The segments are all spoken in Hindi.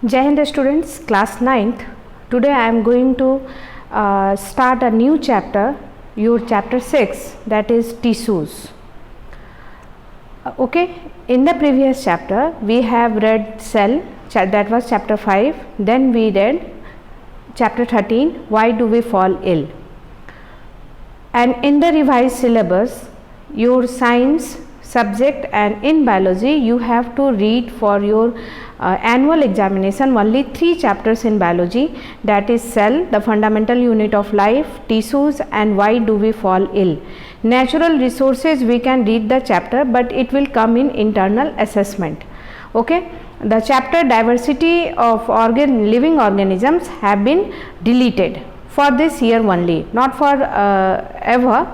Jai Hind students, class 9th. Today I am going to start a new chapter, your chapter 6, that is tissues. Okay, in the previous chapter we have read cell, that was chapter 5. Then we read chapter 13, why do we fall ill. And in the revised syllabus, your science subject and in biology you have to read for your annual examination only 3 chapters in biology, that is cell, the fundamental unit of life, tissues, and why do we fall ill. Natural resources we can read the chapter, but it will come in internal assessment. Okay, the chapter diversity of living organisms have been deleted for this year only, not for ever.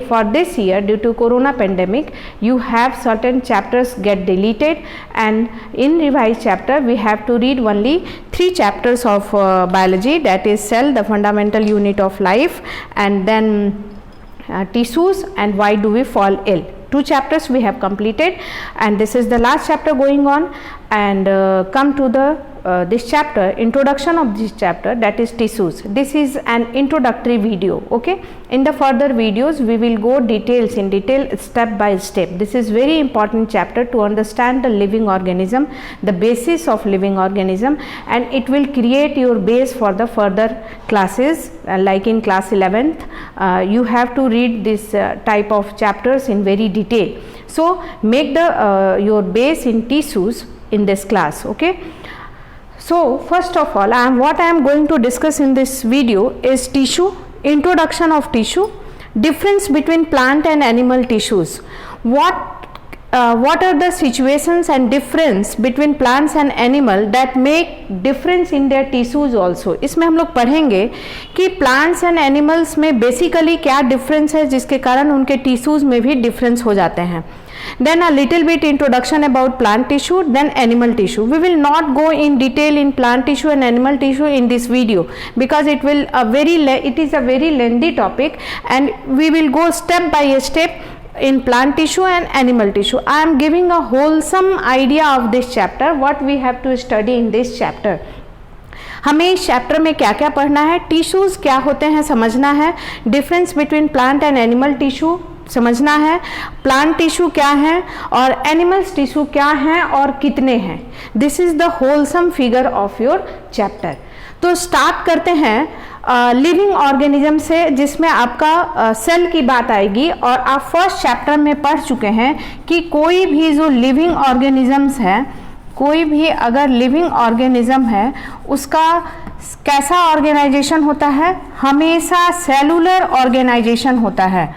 For this year, due to corona pandemic, you have certain chapters get deleted, and in revised chapter we have to read only 3 chapters of biology, that is cell, the fundamental unit of life, and then tissues and why do we fall ill. 2 chapters we have completed, and this is the last chapter going on. And come to the this chapter, introduction of this chapter, that is tissues. This is an introductory video. Okay, in the further videos we will go in detail step by step. This is very important chapter to understand the living organism, the basis of living organism, and it will create your base for the further classes. Like in class 11th you have to read this type of chapters in very detail. So make the your base in tissues in this class. Okay, so first of all what I am going to discuss in this video is tissue, introduction of tissue, difference between plant and animal tissues, what are the situations and difference between plants and animal that make difference in their tissues also. इसमें हम लोग पढ़ेंगे कि plants and animals में basically क्या difference है जिसके कारण उनके tissues में भी difference हो जाते हैं. Then a little bit introduction about plant tissue, then animal tissue. We will not go in detail in plant tissue and animal tissue in this video because it is a very lengthy topic, and we will go step by step in plant tissue and animal tissue. I am giving a wholesome idea of this chapter, what we have to study in this chapter. हमें इस चैप्टर में क्या क्या पढ़ना है, टिश्यूज़ क्या होते हैं समझना है, difference between plant and animal tissue समझना है, प्लांट टिश्यू क्या है और एनिमल्स टिश्यू क्या है और कितने हैं. This is the wholesome figure of your chapter. तो स्टार्ट करते हैं लिविंग ऑर्गेनिज्म से, जिसमें आपका सेल की बात आएगी. और आप फर्स्ट चैप्टर में पढ़ चुके हैं कि कोई भी जो लिविंग ऑर्गेनिजम्स है, कोई भी अगर लिविंग ऑर्गेनिज्म है उसका कैसा ऑर्गेनाइजेशन होता है, हमेशा सेलुलर ऑर्गेनाइजेशन होता है.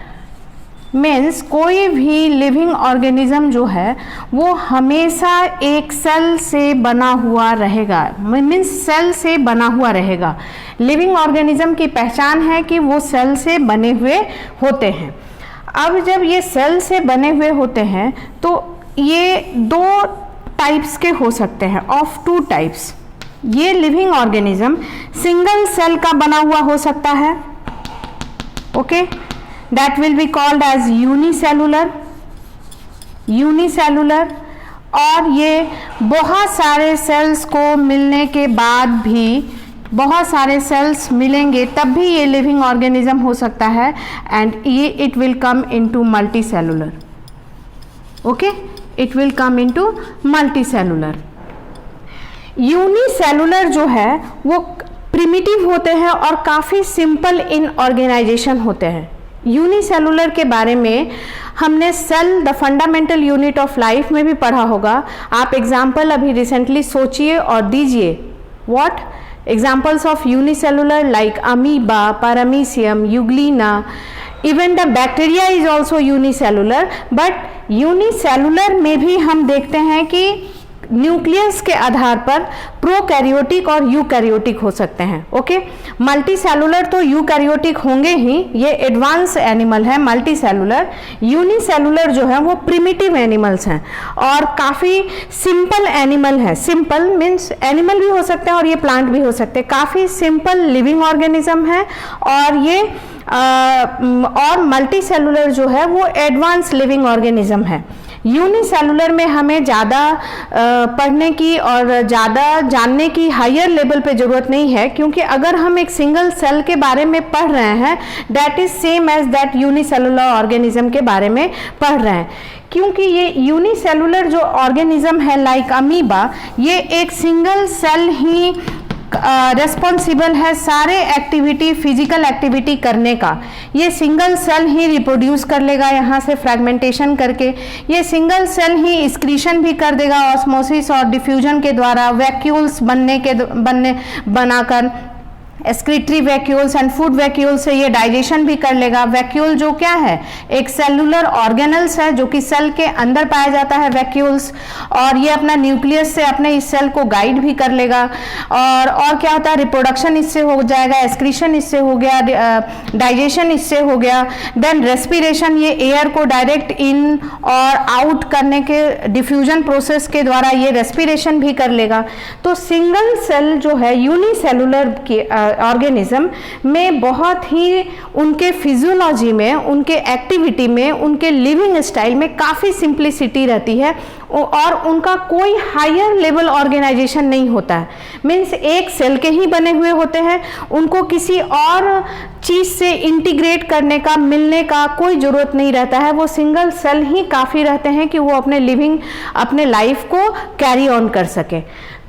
मीन्स कोई भी लिविंग ऑर्गेनिज्म जो है वो हमेशा एक सेल से बना हुआ रहेगा, मीन्स सेल से बना हुआ रहेगा. लिविंग ऑर्गेनिज्म की पहचान है कि वो सेल से बने हुए होते हैं. अब जब ये सेल से बने हुए होते हैं तो ये 2 टाइप्स के हो सकते हैं, ऑफ 2 टाइप्स. ये लिविंग ऑर्गेनिज्म सिंगल सेल का बना हुआ हो सकता है. Okay, that will be called as unicellular. और ये बहुत सारे सेल्स को मिलने के बाद भी, बहुत सारे सेल्स मिलेंगे तब भी ये लिविंग ऑर्गेनिज्म हो सकता है. एंड ये it will come into multi cellular. Okay, it will come into multi cellular. Unicellular जो है वो प्रिमिटिव होते हैं और काफ़ी सिंपल इन ऑर्गेनाइजेशन होते हैं. यूनिसेलुलर के बारे में हमने cell the fundamental unit of life में भी पढ़ा होगा. आप एग्जाम्पल अभी रिसेंटली सोचिए और दीजिए. What examples of unicellular like amoeba, paramecium, Euglena, even the bacteria is also unicellular. But unicellular में भी हम देखते हैं कि न्यूक्लियस के आधार पर प्रोकैरियोटिक और यूकैरियोटिक हो सकते हैं. ओके, मल्टी सेलुलर तो यूकैरियोटिक होंगे ही, ये एडवांस एनिमल है मल्टी सेलुलर. यूनिसेलुलर जो है वो प्रिमिटिव एनिमल्स हैं और काफ़ी सिंपल एनिमल है. सिंपल मीन्स एनिमल भी हो सकते हैं और ये प्लांट भी हो सकते हैं. काफ़ी सिंपल लिविंग ऑर्गेनिज्म है और ये और मल्टी सेलुलर जो है वो एडवांस लिविंग ऑर्गेनिज्म है. यूनिसेलुलर में हमें ज़्यादा पढ़ने की और ज़्यादा जानने की हायर लेवल पे ज़रूरत नहीं है, क्योंकि अगर हम एक सिंगल सेल के बारे में पढ़ रहे हैं that is same as that unicellular organism के बारे में पढ़ रहे हैं, क्योंकि ये यूनिसेलुलर जो ऑर्गेनिज्म है लाइक अमीबा, ये एक सिंगल सेल ही रेस्पॉन्सिबल है सारे एक्टिविटी, फिजिकल एक्टिविटी करने का। ये सिंगल सेल ही रिप्रोड्यूस कर लेगा यहाँ से फ्रैगमेंटेशन करके, ये सिंगल सेल ही एक्सक्रीशन भी कर देगा ऑस्मोसिस और डिफ्यूजन के द्वारा, वैक्यूल्स बनाकर excretory vacuoles and food vacuole से ये डाइजेशन भी कर लेगा। वैक्यूल जो क्या है, एक सेलुलर ऑर्गेनल्स है जो कि सेल के अंदर पाया जाता है वैक्यूल्स, और ये अपना न्यूक्लियस से अपने इस सेल को गाइड भी कर लेगा। और क्या होता है, रिप्रोडक्शन इससे हो जाएगा, एक्सक्रीशन इससे हो गया, डाइजेशन इससे हो गया, देन रेस्पिरेशन, ये एयर को डायरेक्ट इन और आउट करने के डिफ्यूजन प्रोसेस के द्वारा ये रेस्पिरेशन भी कर लेगा। तो सिंगल सेल जो है यूनिसेलुलर की ऑर्गेनिज्म में बहुत ही उनके फिजियोलॉजी में, उनके एक्टिविटी में, उनके लिविंग स्टाइल में काफ़ी सिंप्लिसिटी रहती है और उनका कोई हायर लेवल ऑर्गेनाइजेशन नहीं होता है। मीन्स एक सेल के ही बने हुए होते हैं, उनको किसी और चीज़ से इंटीग्रेट करने का, मिलने का कोई ज़रूरत नहीं रहता है। वो सिंगल सेल ही काफ़ी रहते हैं कि वो अपने लाइफ को कैरी ऑन कर सके।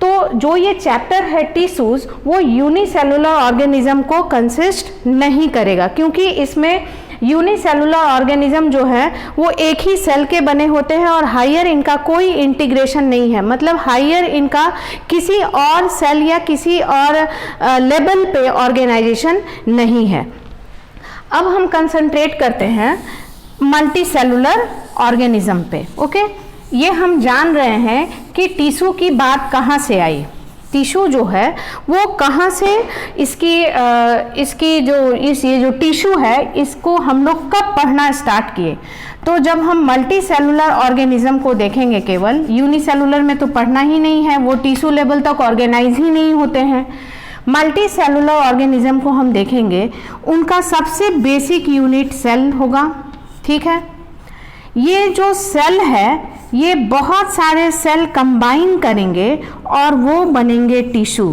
तो जो ये चैप्टर है टिश्यूज, वो यूनिसेलुलर ऑर्गेनिज्म को कंसिस्ट नहीं करेगा, क्योंकि इसमें यूनिसेलुलर ऑर्गेनिज्म जो है वो एक ही सेल के बने होते हैं और हायर इनका कोई इंटीग्रेशन नहीं है, मतलब हायर इनका किसी और सेल या किसी और लेवल पे ऑर्गेनाइजेशन नहीं है। अब हम कंसंट्रेट करते हैं मल्टी सेलुलर ऑर्गेनिज्म पे। ओके, ये हम जान रहे हैं कि टिश्यू की बात कहाँ से आई। टिश्यू जो है वो कहाँ से, ये जो टिश्यू है इसको हम लोग कब पढ़ना स्टार्ट किए। तो जब हम मल्टी सेलुलर ऑर्गेनिज्म को देखेंगे, केवल यूनिसेलुलर में तो पढ़ना ही नहीं है, वो टिश्यू लेवल तक ऑर्गेनाइज ही नहीं होते हैं। मल्टी सेलुलर ऑर्गेनिज्म को हम देखेंगे, उनका सबसे बेसिक यूनिट सेल होगा। ठीक है, ये जो सेल है ये बहुत सारे सेल कंबाइन करेंगे और वो बनेंगे टिश्यू।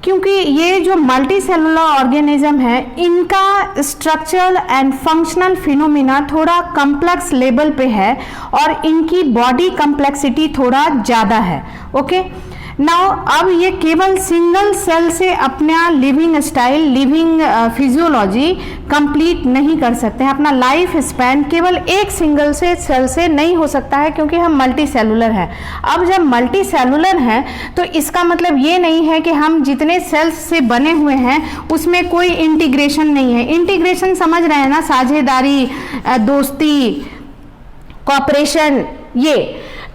क्योंकि ये जो मल्टी सेलुलर ऑर्गेनिज्म है, इनका स्ट्रक्चरल एंड फंक्शनल फिनोमिना थोड़ा कम्प्लेक्स लेवल पे है और इनकी बॉडी कम्प्लेक्सिटी थोड़ा ज़्यादा है। ओके, नाउ अब ये केवल सिंगल सेल से अपना living style, living physiology complete नहीं कर सकते हैं। अपना लाइफ स्पैन केवल एक सिंगल सेल से नहीं हो सकता है, क्योंकि हम मल्टी सेलुलर हैं। अब जब मल्टी सेलुलर हैं तो इसका मतलब ये नहीं है कि हम जितने सेल्स से बने हुए हैं उसमें कोई इंटीग्रेशन नहीं है। इंटीग्रेशन समझ रहे हैं ना, साझेदारी, दोस्ती, कॉपरेशन, ये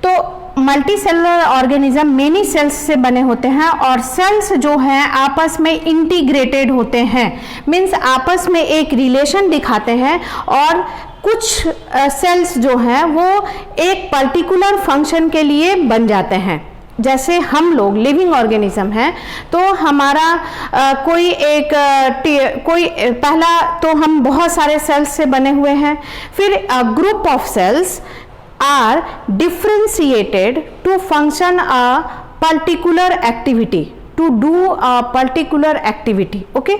तो multi cellular organism many cells से बने होते हैं और सेल्स जो हैं आपस में इंटीग्रेटेड होते हैं। मीन्स आपस में एक रिलेशन दिखाते हैं और कुछ सेल्स जो हैं वो एक पर्टिकुलर फंक्शन के लिए बन जाते हैं। जैसे हम लोग लिविंग ऑर्गेनिज्म हैं तो हमारा पहला तो हम बहुत सारे सेल्स से बने हुए हैं, फिर a group of cells are differentiated to function a particular activity, to do a particular activity. okay?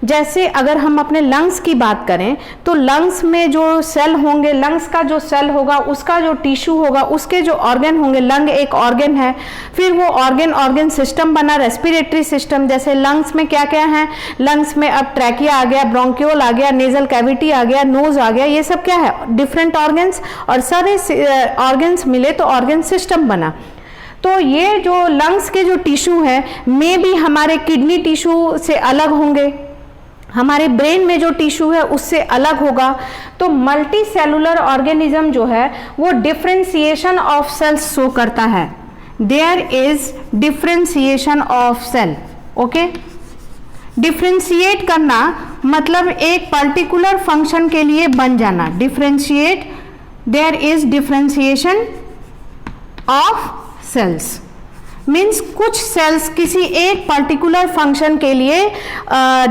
जैसे अगर हम अपने लंग्स की बात करें तो लंग्स में जो सेल होंगे, लंग्स का जो सेल होगा उसका जो टिश्यू होगा, उसके जो ऑर्गन होंगे, लंग एक ऑर्गन है, फिर वो ऑर्गन सिस्टम बना, रेस्पिरेटरी सिस्टम। जैसे लंग्स में क्या क्या है, लंग्स में अब ट्रैकिया आ गया, ब्रोंक्यूल आ गया, नेजल कैविटी आ गया, नोज आ गया, ये सब क्या है, डिफरेंट ऑर्गन्स, और सारे ऑर्गन्स मिले तो ऑर्गन सिस्टम बना। तो ये जो लंग्स के जो टिश्यू है में भी हमारे किडनी टिश्यू से अलग होंगे, हमारे ब्रेन में जो टिश्यू है उससे अलग होगा। तो मल्टी सेलुलर ऑर्गेनिज्म जो है वो डिफरेंशिएशन ऑफ सेल्स शो करता है। There is differentiation of cell. Okay, differentiate करना मतलब एक पर्टिकुलर फंक्शन के लिए बन जाना। Differentiate, there is differentiation of cells. Means कुछ सेल्स किसी एक पर्टिकुलर फंक्शन के लिए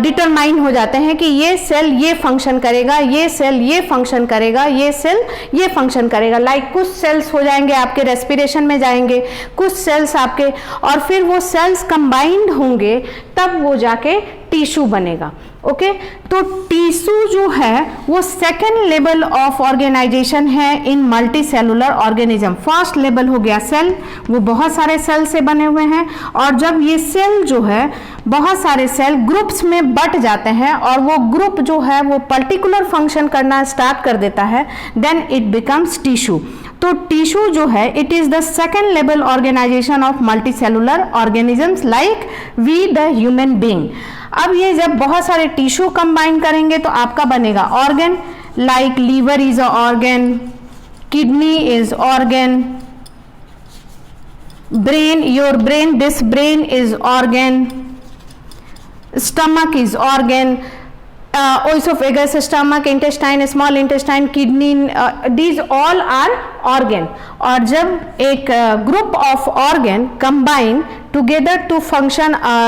डिटरमाइन हो जाते हैं कि ये सेल ये फंक्शन करेगा, ये सेल ये फंक्शन करेगा, ये सेल ये फंक्शन करेगा। लाइक कुछ सेल्स हो जाएंगे आपके रेस्पिरेशन में जाएंगे, कुछ सेल्स आपके, और फिर वो सेल्स कंबाइंड होंगे तब वो जाके टिश्यू बनेगा। ओके, तो टिश्यू जो है वो सेकेंड लेवल ऑफ ऑर्गेनाइजेशन है in multi cellular organism. First level हो गया सेल, वो बहुत सारे सेल से बने हुए हैं, और जब ये सेल जो है बहुत सारे सेल ग्रुप्स में बट जाते हैं और वो ग्रुप जो है वो पर्टिकुलर फंक्शन करना स्टार्ट कर देता है, देन इट बिकम्स टिश्यू। तो टिश्यू जो है it is the second level organisation of multi cellular organisms like we the human being. अब ये जब बहुत सारे टिश्यू कंबाइन करेंगे तो आपका बनेगा organ, like liver is a organ, kidney is organ, brain, your brain, this brain is organ, stomach is organ, esophagus, stomach, intestine, small intestine, kidney, these all are organ. और जब एक group of organ combine together to function a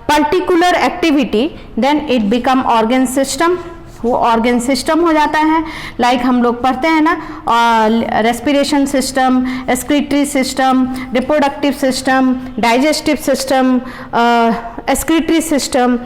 particular activity, then it become organ system. वो ऑर्गन सिस्टम हो जाता है। लाइक हम लोग पढ़ते हैं ना, respiration system, excretory system, reproductive system, digestive system, excretory system,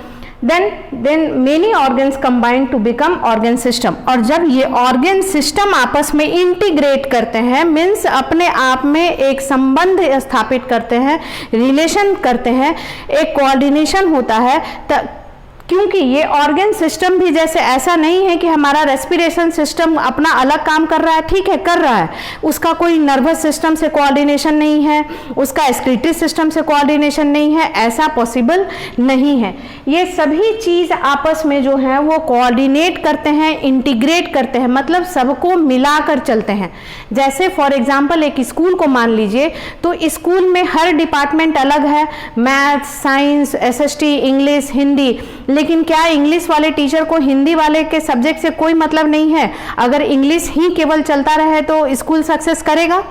then many organs combine to become organ system. और जब ये ऑर्गन सिस्टम आपस में इंटीग्रेट करते हैं, मीन्स अपने आप में एक संबंध स्थापित करते हैं, रिलेशन करते हैं, एक कोऑर्डिनेशन होता है, क्योंकि ये ऑर्गन सिस्टम भी जैसे ऐसा नहीं है कि हमारा रेस्पिरेशन सिस्टम अपना अलग काम कर रहा है, ठीक है कर रहा है, उसका कोई नर्वस सिस्टम से कोऑर्डिनेशन नहीं है, उसका एक्सक्रीटरी सिस्टम से कोऑर्डिनेशन नहीं है, ऐसा पॉसिबल नहीं है। ये सभी चीज़ आपस में जो है वो कोऑर्डिनेट करते हैं, इंटीग्रेट करते हैं, मतलब सबको मिलाकर चलते हैं। जैसे फॉर एग्जाम्पल एक स्कूल को मान लीजिए, तो स्कूल में हर डिपार्टमेंट अलग है, maths, science, SST, English, Hindi, लेकिन क्या इंग्लिश वाले टीचर को हिंदी वाले के सब्जेक्ट से कोई मतलब नहीं है? अगर इंग्लिश ही केवल चलता रहे तो स्कूल सक्सेस करेगा?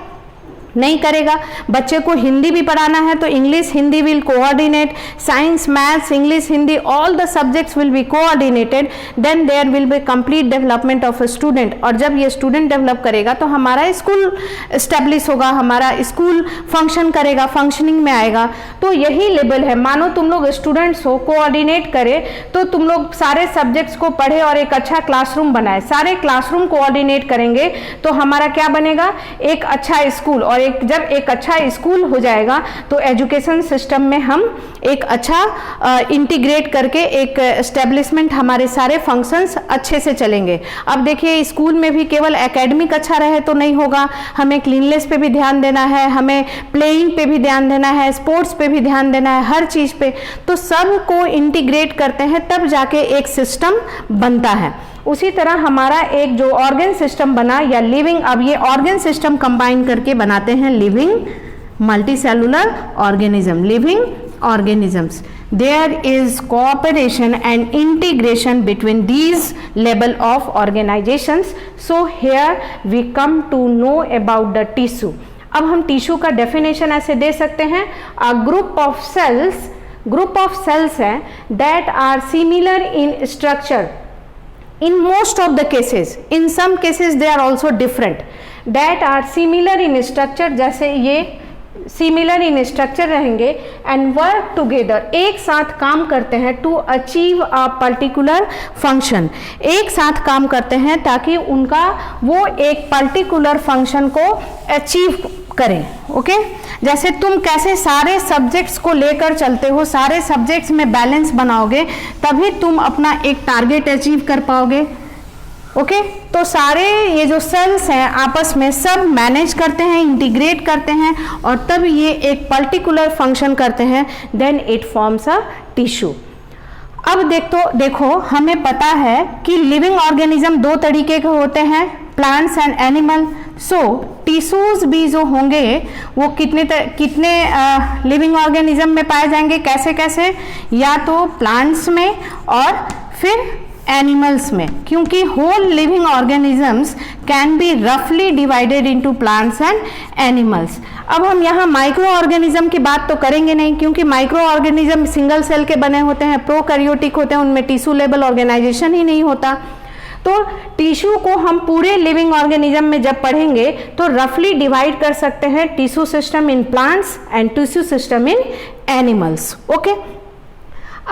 नहीं करेगा। बच्चे को हिंदी भी पढ़ाना है तो English Hindi will coordinate, science, maths, English, Hindi, all the subjects will be coordinated, then there will be complete development of a student. और जब ये स्टूडेंट डेवलप करेगा तो हमारा स्कूल एस्टेब्लिश होगा, हमारा स्कूल फंक्शन करेगा, फंक्शनिंग में आएगा। तो यही लेवल है। मानो तुम लोग स्टूडेंट्स हो, कोऑर्डिनेट करे तो तुम लोग सारे सब्जेक्ट्स को पढ़े और एक अच्छा क्लासरूम बनाए, सारे क्लासरूम कोऑर्डिनेट करेंगे तो हमारा क्या बनेगा? एक अच्छा स्कूल। और जब एक अच्छा स्कूल हो जाएगा तो एजुकेशन सिस्टम में हम एक अच्छा इंटीग्रेट करके एक एस्टेब्लिशमेंट, हमारे सारे फंक्शंस अच्छे से चलेंगे। अब देखिए स्कूल में भी केवल एकेडमिक अच्छा रहे तो नहीं होगा, हमें क्लीननेस पे भी ध्यान देना है, हमें प्लेइंग पे भी ध्यान देना है, स्पोर्ट्स पे भी ध्यान देना है, हर चीज़ पे। तो सब को इंटीग्रेट करते हैं तब जाके एक सिस्टम बनता है। उसी तरह हमारा एक जो ऑर्गन सिस्टम बना या लिविंग, अब ये ऑर्गन सिस्टम कंबाइन करके बनाते हैं living multi cellular organism, living organisms. There is cooperation and integration between these level of organizations. So here we come to know about the tissue. अब हम टिश्यू का डेफिनेशन ऐसे दे सकते हैं, a group of cells हैं that are similar in structure. In most of the cases, in some cases they are also different, that are similar in structure, जैसे ये सिमिलर इन स्ट्रक्चर रहेंगे, एंड वर्क टुगेदर, एक साथ काम करते हैं, to achieve a particular function, एक साथ काम करते हैं ताकि उनका वो एक पर्टिकुलर फंक्शन को अचीव करें। ओके, जैसे तुम कैसे सारे सब्जेक्ट्स को लेकर चलते हो, सारे सब्जेक्ट्स में बैलेंस बनाओगे तभी तुम अपना एक टारगेट अचीव कर पाओगे। ओके, तो सारे ये जो सेल्स हैं आपस में सब मैनेज करते हैं, इंटीग्रेट करते हैं और तब ये एक पर्टिकुलर फंक्शन करते हैं, then it forms a tissue. अब देखो हमें पता है कि लिविंग ऑर्गेनिज्म दो तरीके के होते हैं, plants and animal. So tissues भी जो होंगे वो कितने लिविंग ऑर्गेनिज्म में पाए जाएंगे, कैसे कैसे? या तो प्लांट्स में और फिर एनिमल्स में, क्योंकि whole living organisms can be रफली divided into plants and animals. अब हम यहाँ माइक्रो ऑर्गेनिज्म की बात तो करेंगे नहीं, क्योंकि माइक्रो ऑर्गेनिज्म सिंगल सेल के बने होते हैं, प्रोकैरियोटिक होते हैं, उनमें टिश्यू लेवल ऑर्गेनाइजेशन ही नहीं होता। तो टिश्यू को हम पूरे लिविंग ऑर्गेनिज्म में जब पढ़ेंगे तो रफली डिवाइड कर सकते हैं tissue system in plants and tissue system in animals. Okay,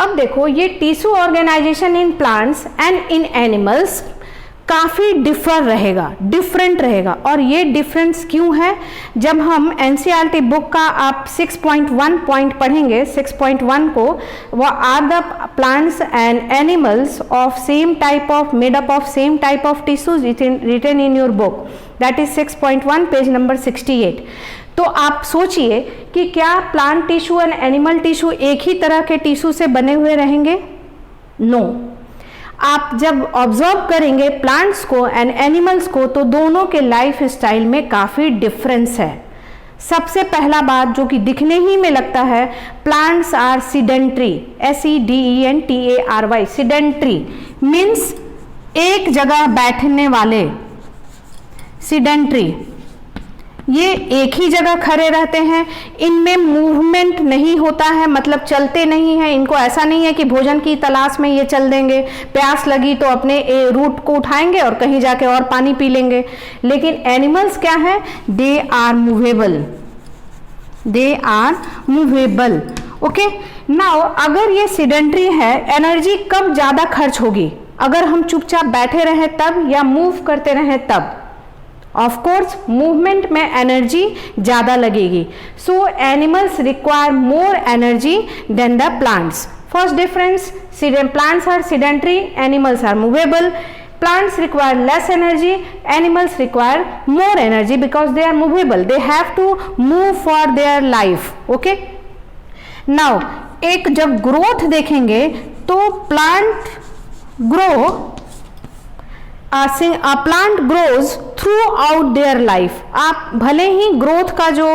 अब देखो ये tissue organisation in plants and in animals काफ़ी डिफरेंट रहेगा। और ये डिफरेंस क्यों है? जब हम एनसीईआरटी बुक का आप 6.1 पॉइंट पढ़ेंगे, 6.1 को, वो are the plants and animals of same type of made up of same type of tissues written in your book, that is 6.1 page number 68। तो आप सोचिए कि क्या plant tissue and animal tissue एक ही तरह के टिश्यू से बने हुए रहेंगे? नो। आप जब ऑब्जर्व करेंगे प्लांट्स को एंड एनिमल्स को तो दोनों के लाइफ स्टाइल में काफ़ी डिफरेंस है। सबसे पहला बात जो कि दिखने ही में लगता है, plants are sedentary, SEDENTARY, sedentary means एक जगह बैठने वाले, सीडेंट्री, ये एक ही जगह खड़े रहते हैं, इनमें मूवमेंट नहीं होता है, मतलब चलते नहीं हैं। इनको ऐसा नहीं है कि भोजन की तलाश में ये चल देंगे, प्यास लगी तो अपने रूट को उठाएंगे और कहीं जाके और पानी पी लेंगे। लेकिन एनिमल्स क्या है? They are movable, they are movable. Okay, now अगर ये सीडेंट्री है, एनर्जी कब ज़्यादा खर्च होगी? अगर हम चुपचाप बैठे रहे तब, या मूव करते रहे तब? ऑफ कोर्स मूवमेंट में एनर्जी ज़्यादा लगेगी। So animals require more energy than the plants. First difference, plants are sedentary, animals are movable. Plants require less energy, animals require more energy because they are movable. They have to move for their life. Okay? Now, एक जब ग्रोथ देखेंगे तो plant plant grows through out their life. आप भले ही ग्रोथ का जो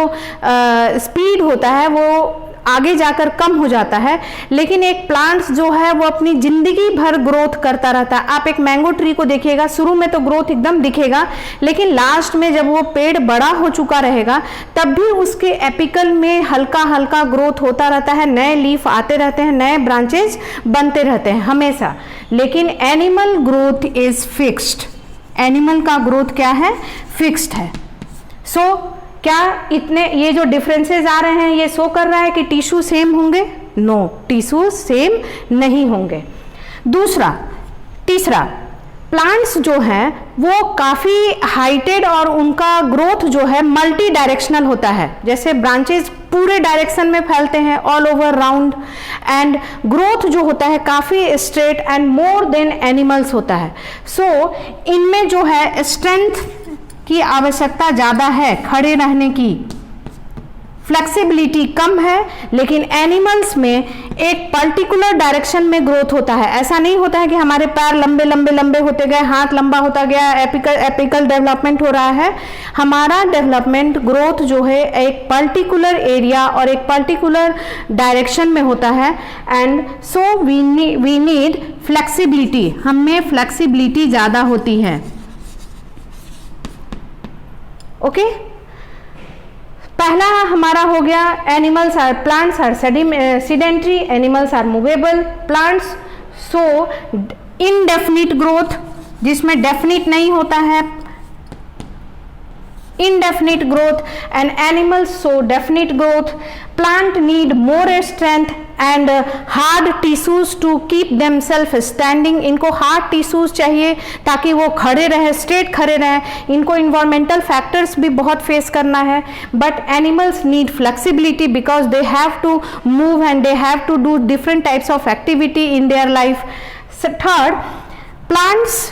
स्पीड होता है वो आगे जाकर कम हो जाता है, लेकिन एक प्लांट्स जो है वो अपनी जिंदगी भर ग्रोथ करता रहता है। आप एक मैंगो ट्री को देखिएगा, शुरू में तो ग्रोथ एकदम दिखेगा, लेकिन लास्ट में जब वो पेड़ बड़ा हो चुका रहेगा तब भी उसके एपिकल में हल्का हल्का ग्रोथ होता रहता है, नए लीफ आते रहते हैं, नए ब्रांचेस बनते रहते हैं हमेशा। लेकिन animal growth is fixed, animal का ग्रोथ क्या है? फिक्स्ड है। सो क्या इतने ये जो डिफरेंसेस आ रहे हैं ये शो कर रहा है कि टिश्यू सेम होंगे? नो, टिश्यू सेम नहीं होंगे। तीसरा, प्लांट्स जो हैं वो काफ़ी हाइटेड और उनका ग्रोथ जो है मल्टी डायरेक्शनल होता है, जैसे ब्रांचेस पूरे डायरेक्शन में फैलते हैं all over round, and growth जो होता है काफ़ी straight and more than animals होता है। सो इनमें जो है स्ट्रेंथ की आवश्यकता ज़्यादा है, खड़े रहने की फ्लेक्सिबिलिटी कम है, लेकिन एनिमल्स में एक पर्टिकुलर डायरेक्शन में ग्रोथ होता है। ऐसा नहीं होता है कि हमारे पैर लंबे लंबे लंबे होते गए, हाथ लंबा होता गया, एपिकल डेवलपमेंट हो रहा है। हमारा डेवलपमेंट ग्रोथ जो है एक पर्टिकुलर एरिया और एक पर्टिकुलर डायरेक्शन में होता है, and so we need flexibility, हमें फ्लेक्सिबिलिटी ज़्यादा होती है। ओके, पहला हमारा हो गया plants are sedentary, animals are movable. Plants show indefinite growth, जिसमें डेफिनिट नहीं होता है, indefinite growth, and animals show definite growth. Plant need more strength and hard tissues to keep themselves standing. इनको hard tissues चाहिए ताकि वो खड़े रहे, straight खड़े रहे। इनको environmental factors भी बहुत face करना है, but animals need flexibility because they have to move and they have to do different types of activity in their life. So third, plants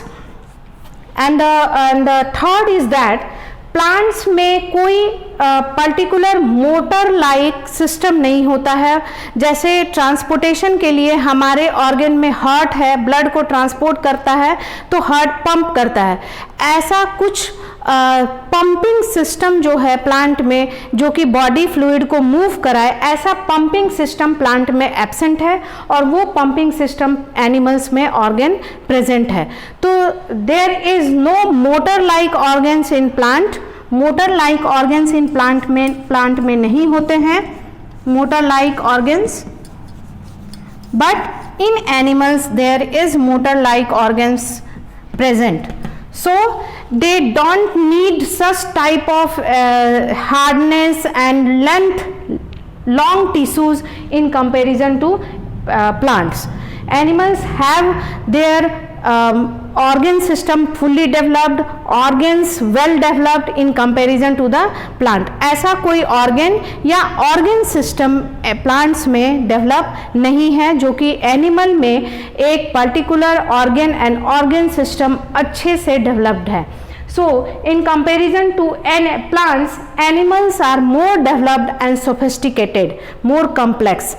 and the third is that plants में कोई पर्टिकुलर मोटर लाइक सिस्टम नहीं होता है। जैसे ट्रांसपोर्टेशन के लिए हमारे ऑर्गन में हार्ट है, ब्लड को ट्रांसपोर्ट करता है तो हार्ट पंप करता है, ऐसा कुछ पंपिंग सिस्टम जो है प्लांट में, जो कि बॉडी फ्लूइड को मूव कराए, ऐसा पंपिंग सिस्टम प्लांट में एब्सेंट है और वो पंपिंग सिस्टम एनिमल्स में ऑर्गन प्रेजेंट है। तो there is no motor like organs in plant. Motor like organs in plant में नहीं होते हैं motor like organs, but in animals there is motor like organs present. So they don't need such type of hardness and length, long tissues in comparison to plants. Animals have their organ system fully developed, organs well developed in comparison to the plant. ऐसा कोई organ या organ system plants में develop नहीं है जो कि animal में एक particular organ and organ system अच्छे से developed है. So in comparison to plants, animals are more developed and sophisticated, more complex.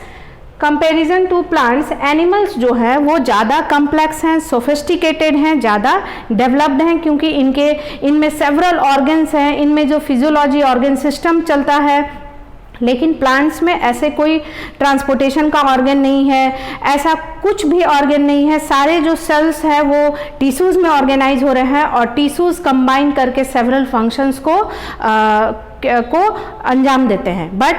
Comparison to plants, animals जो है वो ज़्यादा कम्प्लेक्स हैं, सोफिस्टिकेटेड हैं, ज़्यादा डेवलप्ड हैं, क्योंकि इनमें सेवरल ऑर्गन्स हैं, इनमें जो फिजियोलॉजी ऑर्गन सिस्टम चलता है। लेकिन प्लांट्स में ऐसे कोई ट्रांसपोर्टेशन का ऑर्गन नहीं है, ऐसा कुछ भी ऑर्गन नहीं है। सारे जो सेल्स हैं वो टिश्यूज़ में ऑर्गेनाइज हो रहे हैं और टिश्यूज़ कंबाइन करके सेवरल फंक्शंस को अंजाम देते हैं। बट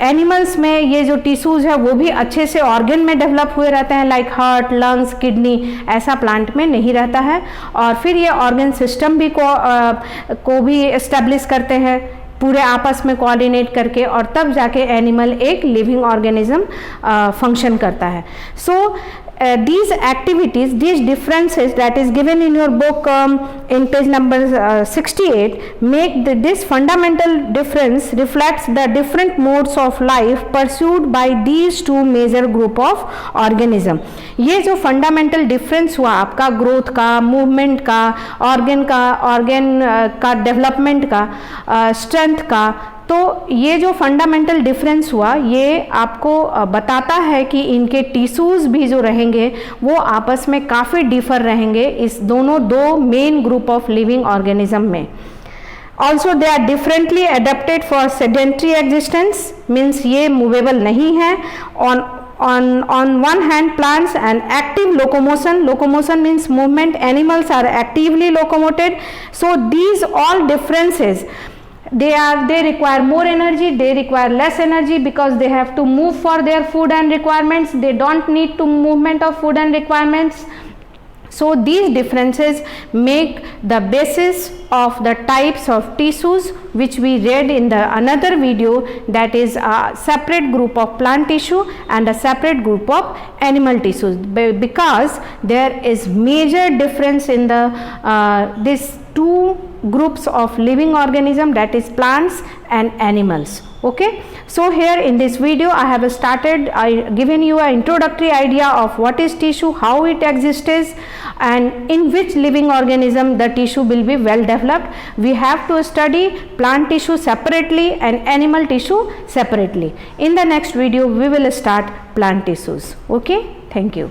एनिमल्स में ये जो टिश्यूज़ है वो भी अच्छे से ऑर्गन में डेवलप हुए रहते हैं, लाइक हार्ट, लंग्स, किडनी, ऐसा प्लांट में नहीं रहता है। और फिर ये ऑर्गन सिस्टम भी को भी एस्टेब्लिश करते हैं पूरे आपस में कोऑर्डिनेट करके, और तब जाके एनिमल एक लिविंग ऑर्गेनिज्म फंक्शन करता है। सो these activities, these differences that is given in your book in page number 68 make this fundamental difference reflects the different modes of life pursued by these two major group of organism. ये जो fundamental difference हुआ आपका ग्रोथ का, मूवमेंट का, ऑर्गन का डेवलपमेंट का, स्ट्रेंथ का, तो ये जो फंडामेंटल डिफरेंस हुआ ये आपको बताता है कि इनके टिश्यूज़ भी जो रहेंगे वो आपस में काफ़ी डिफर रहेंगे इस दो main group of living organism में। Also they are differently adapted for sedentary existence, means ये मूवेबल नहीं है। On one hand, plants and active locomotion means movement, animals are actively locomoted. So these all differences, they require more energy, they require less energy because they have to move for their food and requirements. They don't need to movement of food and requirements. So these differences make the basis of the types of tissues which we read in the another video, that is a separate group of plant tissue and a separate group of animal tissues, because there is major difference in the these two groups of living organism, that is plants and animals. Okay, so here in this video I have given you an introductory idea of what is tissue, how it exists, and in which living organism the tissue will be well developed. We have to study plant tissue separately and animal tissue separately. In the next video we will start plant tissues. Okay, thank you.